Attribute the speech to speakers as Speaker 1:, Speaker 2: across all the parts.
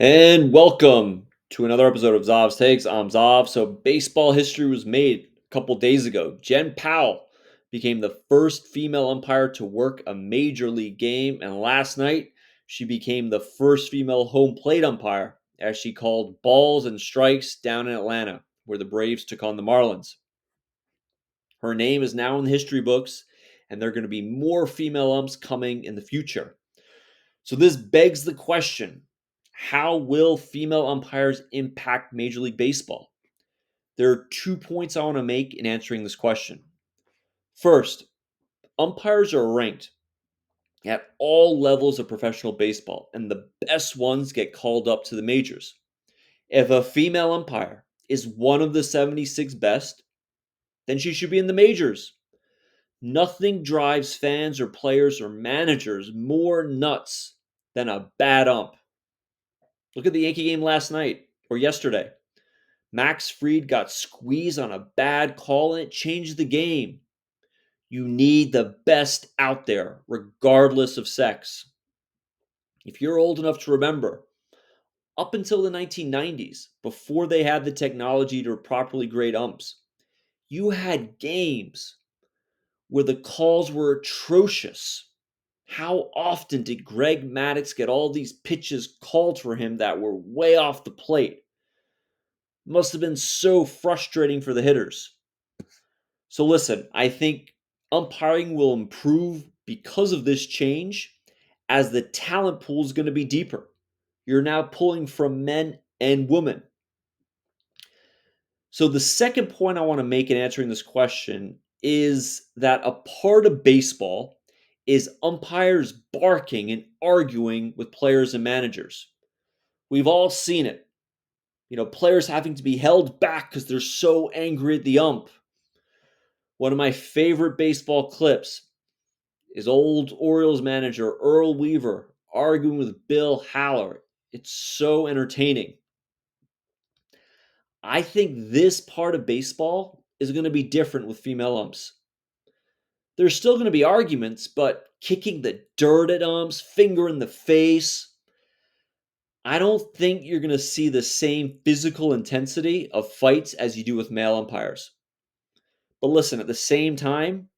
Speaker 1: And welcome to another episode of Zov's Takes. I'm Zov. So, baseball history was made a couple days ago. Jen Powell became the first female umpire to work a major league game. And last night, she became the first female home plate umpire as she called balls and strikes down in Atlanta, where the Braves took on the Marlins. Her name is now in the history books, and there are going to be more female umps coming in the future. So this begs the question, how will female umpires impact Major League Baseball? There are 2 points I want to make in answering this question. First, umpires are ranked at all levels of professional baseball, and the best ones get called up to the majors. If a female umpire is one of the 76 best, then she should be in the majors. Nothing drives fans or players or managers more nuts than a bad ump. Look at the Yankee game last night or yesterday. Max Fried got squeezed on a bad call and it changed the game. You need the best out there, regardless of sex. If you're old enough to remember, up until the 1990s, before they had the technology to properly grade umps, you had games where the calls were atrocious. How often did Greg Maddux get all these pitches called for him that were way off the plate? Must have been so frustrating for the hitters. So listen, I think umpiring will improve because of this change as the talent pool is going to be deeper. You're now pulling from men and women. So the second point I want to make in answering this question is that a part of baseball is umpires barking and arguing with players and managers. We've all seen it. Players having to be held back because they're so angry at the ump. One of my favorite baseball clips is old Orioles manager Earl Weaver arguing with Bill Haller. It's so entertaining. I think this part of baseball is going to be different with female umps. There's still going to be arguments, but kicking the dirt at umps, finger in the face, I don't think you're going to see the same physical intensity of fights as you do with male umpires. But listen, at the same time,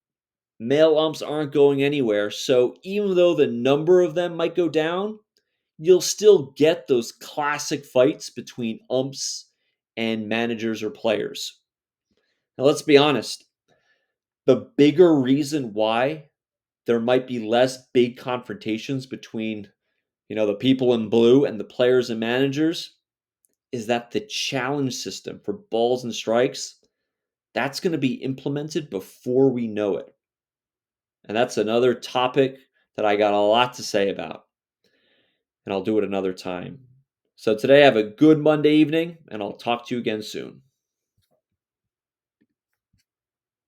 Speaker 1: male umps aren't going anywhere, so even though the number of them might go down, you'll still get those classic fights between umps and managers or players. Now, let's be honest, the bigger reason why there might be less big confrontations between, the people in blue and the players and managers is that the challenge system for balls and strikes, that's going to be implemented before we know it. And that's another topic that I got a lot to say about, and I'll do it another time. So today, have a good Monday evening, and I'll talk to you again soon.